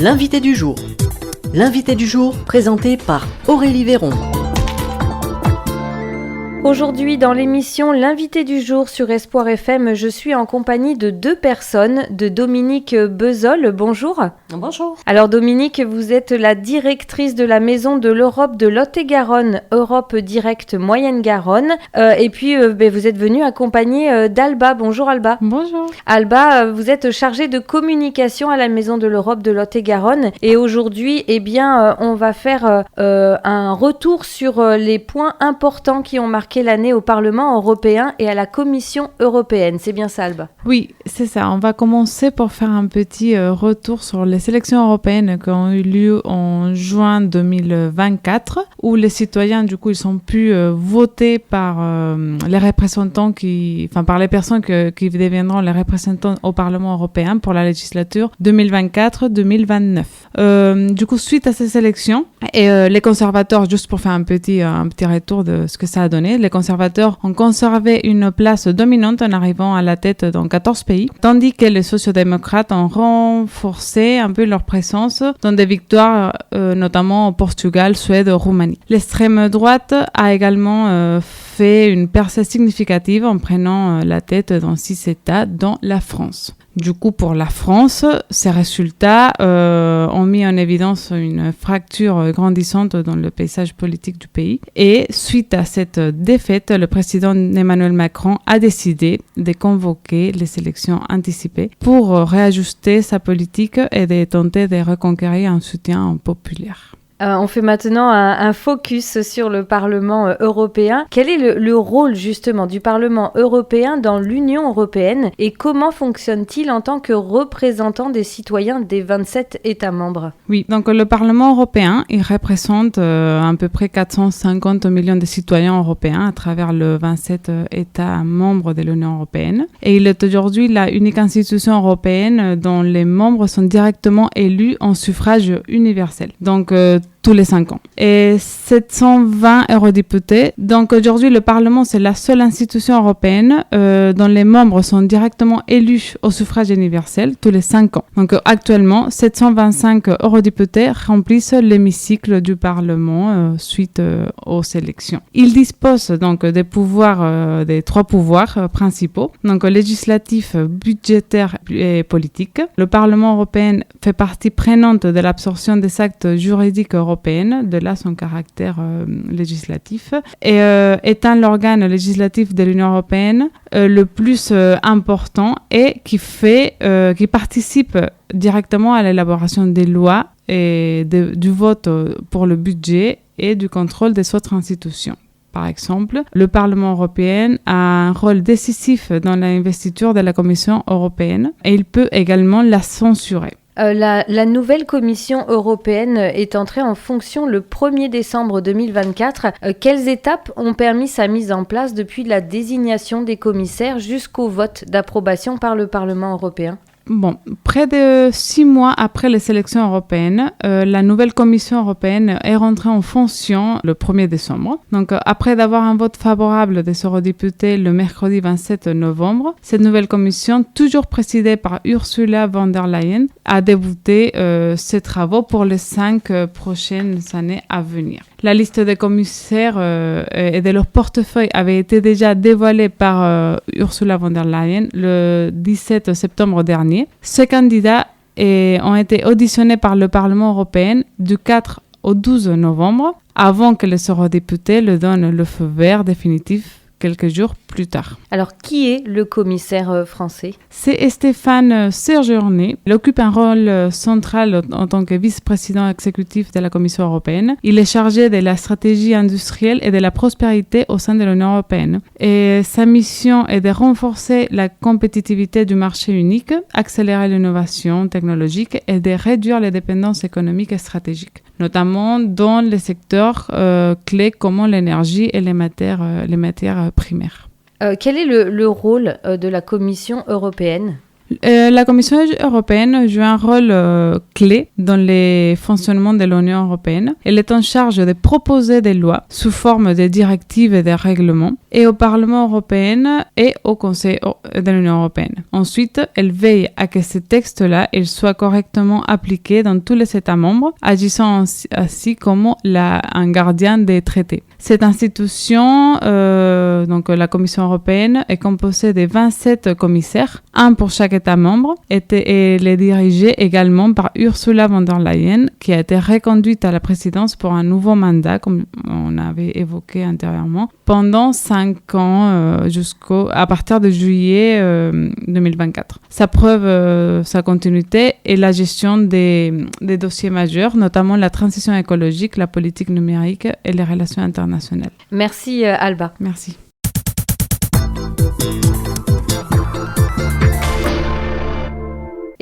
L'invité du jour. L'invité du jour présenté par Aurélie Véron. Aujourd'hui, dans l'émission L'invité du jour sur Espoir FM, je suis en compagnie de deux personnes, de Dominique Bezold. Bonjour. Bonjour. Alors Dominique, vous êtes la directrice de la Maison de l'Europe de Lot-et-Garonne, Europe Direct Moyenne-Garonne. Et puis, vous êtes venue accompagnée d'Alba. Bonjour Alba. Bonjour. Alba, vous êtes chargée de communication à la Maison de l'Europe de Lot-et-Garonne. Et aujourd'hui, on va faire un retour sur les points importants qui ont marqué l'année au Parlement européen et à la Commission européenne. C'est bien ça, Alba? Oui, c'est ça. On va commencer pour faire un petit retour sur les élections européennes qui ont eu lieu en juin 2024, où les citoyens, du coup, ils ont pu voter par les représentants par les personnes qui deviendront les représentants au Parlement européen pour la législature 2024-2029. Du coup, suite à ces élections, les conservateurs, juste pour faire un petit retour de ce que ça a donné, les conservateurs ont conservé une place dominante en arrivant à la tête dans 14 pays, tandis que les sociodémocrates ont renforcé un peu leur présence dans des victoires, notamment au Portugal, Suède, Roumanie. L'extrême droite a également fait une percée significative en prenant la tête dans 6 États, dont la France. Du coup, pour la France, ces résultats ont mis en évidence une fracture grandissante dans le paysage politique du pays. Et suite à cette défaite, le président Emmanuel Macron a décidé de convoquer les élections anticipées pour réajuster sa politique et de tenter de reconquérir un soutien populaire. On fait maintenant un focus sur le Parlement européen. Quel est le rôle justement du Parlement européen dans l'Union européenne et comment fonctionne-t-il en tant que représentant des citoyens des 27 États membres? Oui, donc le Parlement européen, il représente à peu près 450 millions de citoyens européens à travers les 27 États membres de l'Union européenne. Et il est aujourd'hui la unique institution européenne dont les membres sont directement élus en suffrage universel. Donc, tous les 5 ans. Et 720 eurodéputés. Donc aujourd'hui, le Parlement, c'est la seule institution européenne dont les membres sont directement élus au suffrage universel tous les 5 ans. Donc actuellement, 725 eurodéputés remplissent l'hémicycle du Parlement suite aux élections. Ils disposent donc des pouvoirs, des 3 pouvoirs principaux, donc législatif, budgétaire et politique. Le Parlement européen fait partie prenante de l'absorption des actes juridiques européenne, de là son caractère législatif, et étant l'organe législatif de l'Union européenne le plus important et qui participe directement à l'élaboration des lois et du vote pour le budget et du contrôle des autres institutions. Par exemple, le Parlement européen a un rôle décisif dans l'investiture de la Commission européenne et il peut également la censurer. La nouvelle Commission européenne est entrée en fonction le 1er décembre 2024. Quelles étapes ont permis sa mise en place depuis la désignation des commissaires jusqu'au vote d'approbation par le Parlement européen ? Bon, près de 6 mois après les élections européennes, la nouvelle Commission européenne est rentrée en fonction le 1er décembre. Donc, après d'avoir un vote favorable des eurodéputés le mercredi 27 novembre, cette nouvelle Commission, toujours présidée par Ursula von der Leyen, a débuté ses travaux pour les 5 prochaines années à venir. La liste des commissaires et de leur portefeuille avait été déjà dévoilée par Ursula von der Leyen le 17 septembre dernier. Ces candidats ont été auditionnés par le Parlement européen du 4 au 12 novembre, avant que les eurodéputés le donnent le feu vert définitif quelques jours plus tard. Alors, qui est le commissaire français ? C'est Stéphane Séjourné. Il occupe un rôle central en tant que vice-président exécutif de la Commission européenne. Il est chargé de la stratégie industrielle et de la prospérité au sein de l'Union européenne. Et sa mission est de renforcer la compétitivité du marché unique, accélérer l'innovation technologique et de réduire les dépendances économiques et stratégiques, notamment dans les secteurs clés comme l'énergie et les matières primaires. Quel est le rôle de la Commission européenne ? La Commission européenne joue un rôle clé dans le fonctionnement de l'Union européenne. Elle est en charge de proposer des lois sous forme de directives et de règlements et au Parlement européen et au Conseil de l'Union européenne. Ensuite, elle veille à que ces textes-là soient correctement appliqués dans tous les États membres, agissant ainsi comme un gardien des traités. Cette institution, donc la Commission européenne, est composée de 27 commissaires, un pour chaque État membre, et elle est dirigée également par Ursula von der Leyen, qui a été reconduite à la présidence pour un nouveau mandat, comme on avait évoqué antérieurement, pendant 5 ans à partir de juillet 2024. Ça prouve sa continuité et la gestion des dossiers majeurs, notamment la transition écologique, la politique numérique et les relations internationales. Merci Alba. Merci.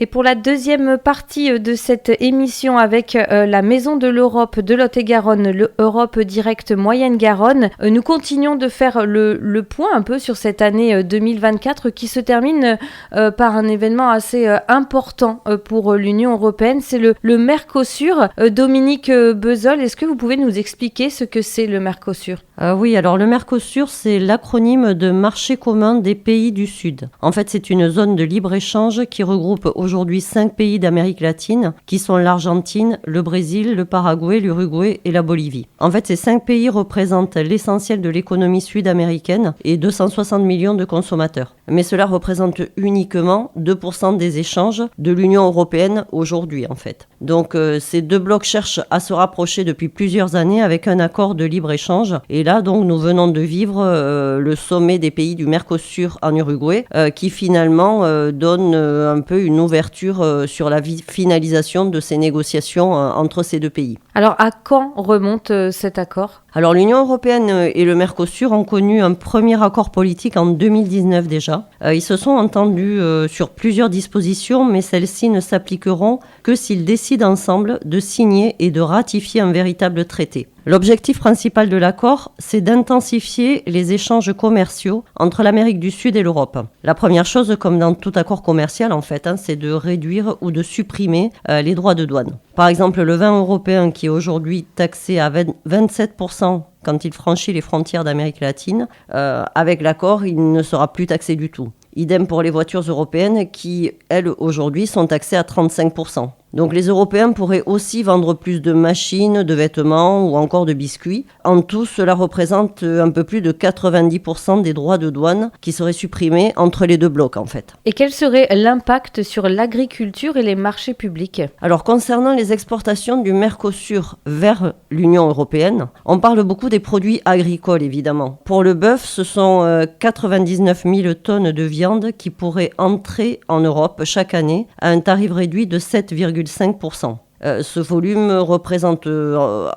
Et pour la deuxième partie de cette émission avec la Maison de l'Europe de Lot-et-Garonne, l'Europe Direct Moyenne-Garonne, nous continuons de faire le point un peu sur cette année 2024 qui se termine par un événement assez important pour l'Union européenne, c'est le Mercosur. Dominique Bezold, est-ce que vous pouvez nous expliquer ce que c'est le Mercosur ? Oui, alors le Mercosur, c'est l'acronyme de Marché commun des pays du Sud. En fait, c'est une zone de libre-échange qui regroupe aujourd'hui 5 pays d'Amérique latine, qui sont l'Argentine, le Brésil, le Paraguay, l'Uruguay et la Bolivie. En fait, ces 5 pays représentent l'essentiel de l'économie sud-américaine et 260 millions de consommateurs. Mais cela représente uniquement 2% des échanges de l'Union européenne aujourd'hui, en fait. Donc, ces deux blocs cherchent à se rapprocher depuis plusieurs années avec un accord de libre-échange. Et là, donc, nous venons de vivre le sommet des pays du Mercosur en Uruguay, qui finalement donne un peu une ouverture sur la finalisation de ces négociations entre ces deux pays. Alors, à quand remonte cet accord ? Alors, l'Union européenne et le Mercosur ont connu un premier accord politique en 2019 déjà. Ils se sont entendus sur plusieurs dispositions, mais celles-ci ne s'appliqueront que s'ils décident ensemble de signer et de ratifier un véritable traité. L'objectif principal de l'accord, c'est d'intensifier les échanges commerciaux entre l'Amérique du Sud et l'Europe. La première chose, comme dans tout accord commercial en fait, c'est de réduire ou de supprimer les droits de douane. Par exemple, le vin européen qui est aujourd'hui taxé à 27% quand il franchit les frontières d'Amérique latine, avec l'accord, il ne sera plus taxé du tout. Idem pour les voitures européennes qui, elles, aujourd'hui, sont taxées à 35%. Donc les Européens pourraient aussi vendre plus de machines, de vêtements ou encore de biscuits. En tout, cela représente un peu plus de 90% des droits de douane qui seraient supprimés entre les deux blocs en fait. Et quel serait l'impact sur l'agriculture et les marchés publics ? Alors concernant les exportations du Mercosur vers l'Union européenne, on parle beaucoup des produits agricoles évidemment. Pour le bœuf, ce sont 99 000 tonnes de viande qui pourraient entrer en Europe chaque année à un tarif réduit de 7,5%. Ce volume représente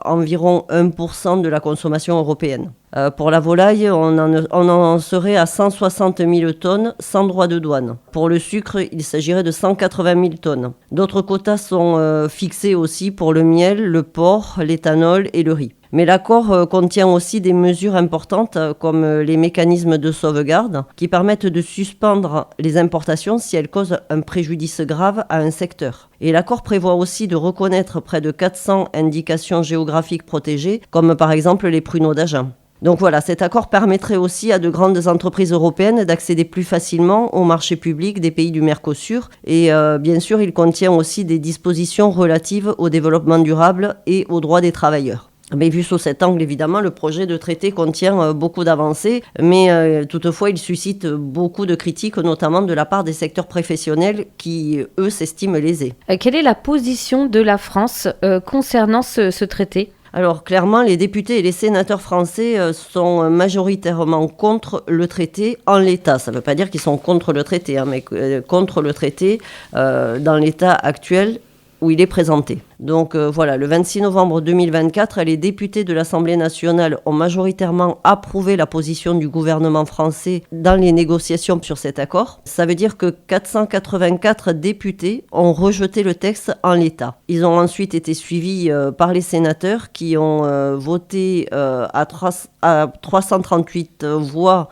environ 1% de la consommation européenne. Pour la volaille, on en serait à 160 000 tonnes sans droit de douane. Pour le sucre, il s'agirait de 180 000 tonnes. D'autres quotas sont fixés aussi pour le miel, le porc, l'éthanol et le riz. Mais l'accord contient aussi des mesures importantes comme les mécanismes de sauvegarde qui permettent de suspendre les importations si elles causent un préjudice grave à un secteur. Et l'accord prévoit aussi de reconnaître près de 400 indications géographiques protégées comme par exemple les pruneaux d'Agen. Donc voilà, cet accord permettrait aussi à de grandes entreprises européennes d'accéder plus facilement au marché public des pays du Mercosur. Et bien sûr, il contient aussi des dispositions relatives au développement durable et aux droits des travailleurs. Mais vu sous cet angle, évidemment, le projet de traité contient beaucoup d'avancées, mais toutefois, il suscite beaucoup de critiques, notamment de la part des secteurs professionnels qui, eux, s'estiment lésés. Quelle est la position de la France concernant ce traité ? Alors clairement, les députés et les sénateurs français sont majoritairement contre le traité en l'état. Ça ne veut pas dire qu'ils sont contre le traité, mais contre le traité dans l'état actuel où il est présenté. Donc voilà, le 26 novembre 2024, les députés de l'Assemblée nationale ont majoritairement approuvé la position du gouvernement français dans les négociations sur cet accord. Ça veut dire que 484 députés ont rejeté le texte en l'état. Ils ont ensuite été suivis par les sénateurs qui ont voté à 338 voix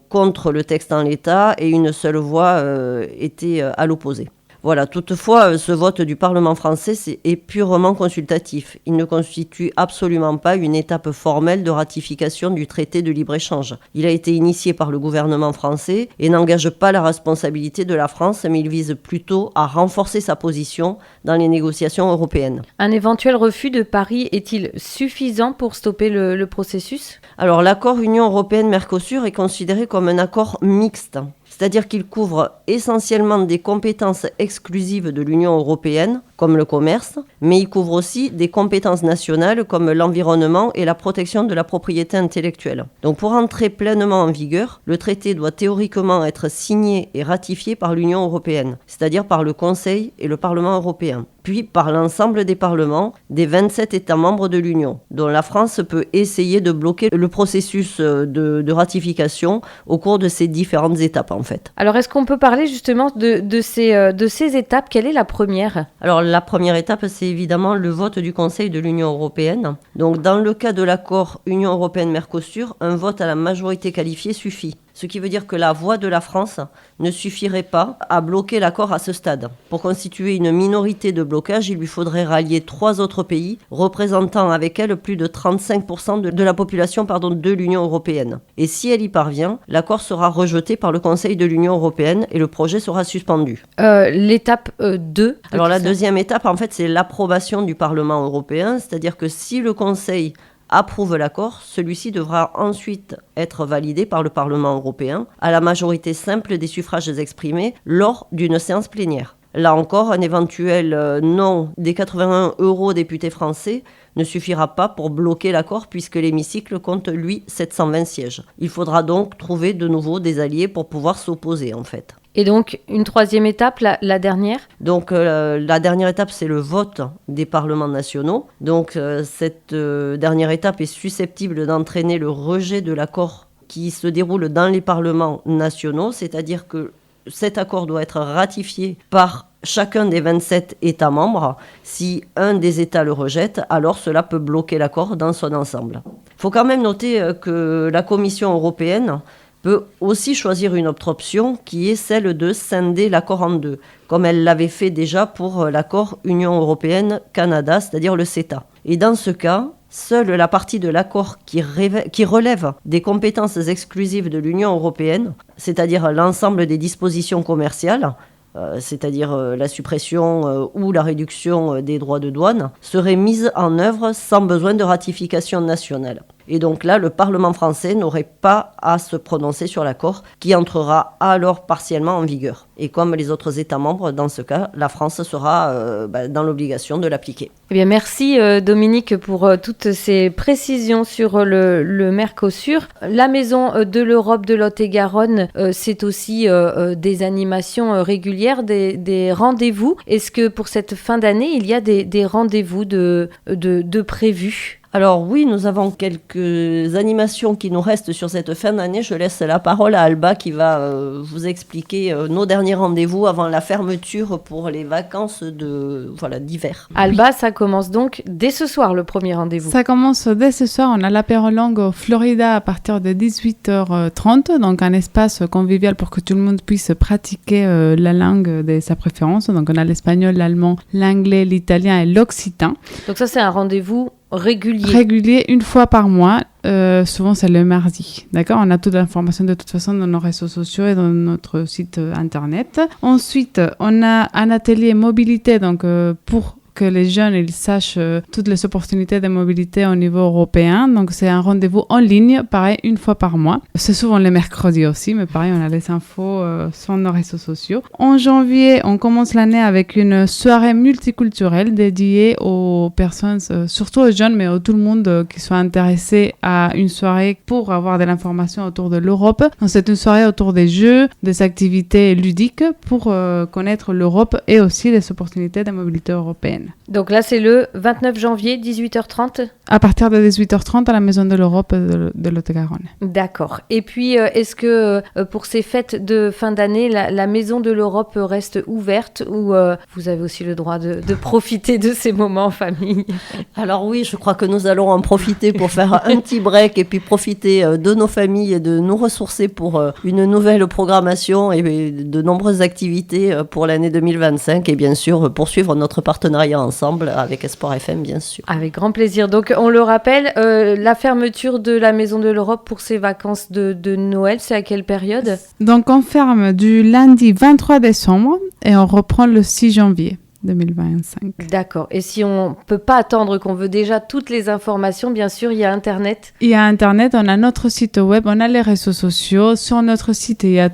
contre le texte en l'état et une seule voix était à l'opposé. Voilà, toutefois, ce vote du Parlement français est purement consultatif. Il ne constitue absolument pas une étape formelle de ratification du traité de libre-échange. Il a été initié par le gouvernement français et n'engage pas la responsabilité de la France, mais il vise plutôt à renforcer sa position dans les négociations européennes. Un éventuel refus de Paris est-il suffisant pour stopper le processus ? Alors, l'accord Union européenne-Mercosur est considéré comme un accord mixte. C'est-à-dire qu'il couvre essentiellement des compétences exclusives de l'Union européenne, comme le commerce, mais il couvre aussi des compétences nationales comme l'environnement et la protection de la propriété intellectuelle. Donc pour entrer pleinement en vigueur, le traité doit théoriquement être signé et ratifié par l'Union européenne, c'est-à-dire par le Conseil et le Parlement européen, puis par l'ensemble des parlements des 27 États membres de l'Union, dont la France peut essayer de bloquer le processus de ratification au cours de ces différentes étapes en fait. Alors est-ce qu'on peut parler justement de ces étapes ? Quelle est la première ? Alors la première étape, c'est évidemment le vote du Conseil de l'Union européenne. Donc dans le cas de l'accord Union européenne-Mercosur, un vote à la majorité qualifiée suffit. Ce qui veut dire que la voix de la France ne suffirait pas à bloquer l'accord à ce stade. Pour constituer une minorité de blocage, il lui faudrait rallier 3 autres pays, représentant avec elle plus de 35% de la population de l'Union européenne. Et si elle y parvient, l'accord sera rejeté par le Conseil de l'Union européenne et le projet sera suspendu. L'étape 2. Alors la deuxième étape, en fait, c'est l'approbation du Parlement européen, c'est-à-dire que si le Conseil approuve l'accord, celui-ci devra ensuite être validé par le Parlement européen à la majorité simple des suffrages exprimés lors d'une séance plénière. Là encore, un éventuel non des 81 eurodéputés français ne suffira pas pour bloquer l'accord puisque l'hémicycle compte, lui, 720 sièges. Il faudra donc trouver de nouveau des alliés pour pouvoir s'opposer, en fait. Et donc, une troisième étape, la dernière ? Donc, la dernière étape, c'est le vote des parlements nationaux. Donc, cette dernière étape est susceptible d'entraîner le rejet de l'accord qui se déroule dans les parlements nationaux, c'est-à-dire que cet accord doit être ratifié par chacun des 27 États membres. Si un des États le rejette, alors cela peut bloquer l'accord dans son ensemble. Il faut quand même noter que la Commission européenne peut aussi choisir une autre option qui est celle de scinder l'accord en deux, comme elle l'avait fait déjà pour l'accord Union européenne-Canada, c'est-à-dire le CETA. Et dans ce cas, seule la partie de l'accord qui relève des compétences exclusives de l'Union européenne, c'est-à-dire l'ensemble des dispositions commerciales, c'est-à-dire la suppression ou la réduction des droits de douane, serait mise en œuvre sans besoin de ratification nationale. Et donc là, le Parlement français n'aurait pas à se prononcer sur l'accord qui entrera alors partiellement en vigueur. Et comme les autres États membres, dans ce cas, la France sera dans l'obligation de l'appliquer. Eh bien, merci Dominique pour toutes ces précisions sur le Mercosur. La Maison de l'Europe de Lot-et-Garonne, c'est aussi des animations régulières, des rendez-vous. Est-ce que pour cette fin d'année, il y a des rendez-vous de prévus ? Alors oui, nous avons quelques animations qui nous restent sur cette fin d'année. Je laisse la parole à Alba qui va vous expliquer nos derniers rendez-vous avant la fermeture pour les vacances d'hiver. Alba, ça commence donc dès ce soir, le premier rendez-vous. Ça commence dès ce soir. On a l'apéro langue au Florida à partir de 18h30, donc un espace convivial pour que tout le monde puisse pratiquer la langue de sa préférence. Donc on a l'espagnol, l'allemand, l'anglais, l'italien et l'occitan. Donc ça, c'est un rendez-vous régulier. Régulier, une fois par mois. Souvent, c'est le mardi. D'accord ? On a toute l'information de toute façon dans nos réseaux sociaux et dans notre site internet. Ensuite, on a un atelier mobilité donc, pour que les jeunes ils sachent toutes les opportunités de mobilité au niveau européen. Donc, c'est un rendez-vous en ligne, pareil, une fois par mois. C'est souvent les mercredis aussi, mais pareil, on a les infos sur nos réseaux sociaux. En janvier, on commence l'année avec une soirée multiculturelle dédiée aux personnes, surtout aux jeunes, mais à tout le monde qui soit intéressé à une soirée pour avoir de l'information autour de l'Europe. Donc, c'est une soirée autour des jeux, des activités ludiques pour connaître l'Europe et aussi les opportunités de mobilité européenne. Donc là, c'est le 29 janvier, 18h30 ? À partir de 18h30 à la Maison de l'Europe de Lot-et-Garonne. D'accord. Et puis, est-ce que pour ces fêtes de fin d'année, la Maison de l'Europe reste ouverte ou vous avez aussi le droit de profiter de ces moments en famille ? Alors oui, je crois que nous allons en profiter pour faire un petit break et puis profiter de nos familles et de nous ressourcer pour une nouvelle programmation et de nombreuses activités pour l'année 2025 et bien sûr poursuivre notre partenariat ensemble avec Espoir FM, bien sûr. Avec grand plaisir. Donc, on le rappelle, la fermeture de la Maison de l'Europe pour ces vacances de Noël, c'est à quelle période ? Donc, on ferme du lundi 23 décembre et on reprend le 6 janvier 2025. D'accord. Et si on ne peut pas attendre, qu'on veut déjà toutes les informations, bien sûr, il y a Internet. Il y a Internet, on a notre site web, on a les réseaux sociaux. Sur notre site, il y a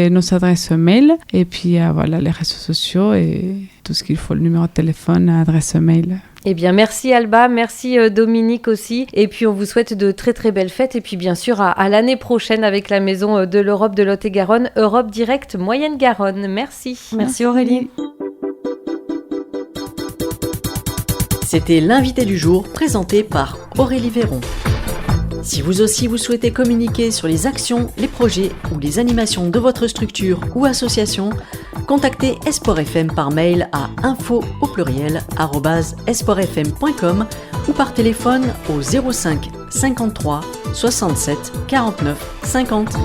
nos adresses mail. Et puis, voilà, les réseaux sociaux et tout ce qu'il faut, le numéro de téléphone, adresse mail. Eh bien, merci Alba, merci Dominique aussi. Et puis, on vous souhaite de très très belles fêtes. Et puis, bien sûr, à l'année prochaine avec la Maison de l'Europe de Lot-et-Garonne, Europe Direct Moyenne-Garonne. Merci. Merci Aurélie. C'était l'invité du jour présenté par Aurélie Véron. Si vous aussi vous souhaitez communiquer sur les actions, les projets ou les animations de votre structure ou association, contactez Espoir FM par mail à info@espoirfm.com ou par téléphone au 05 53 67 49 50.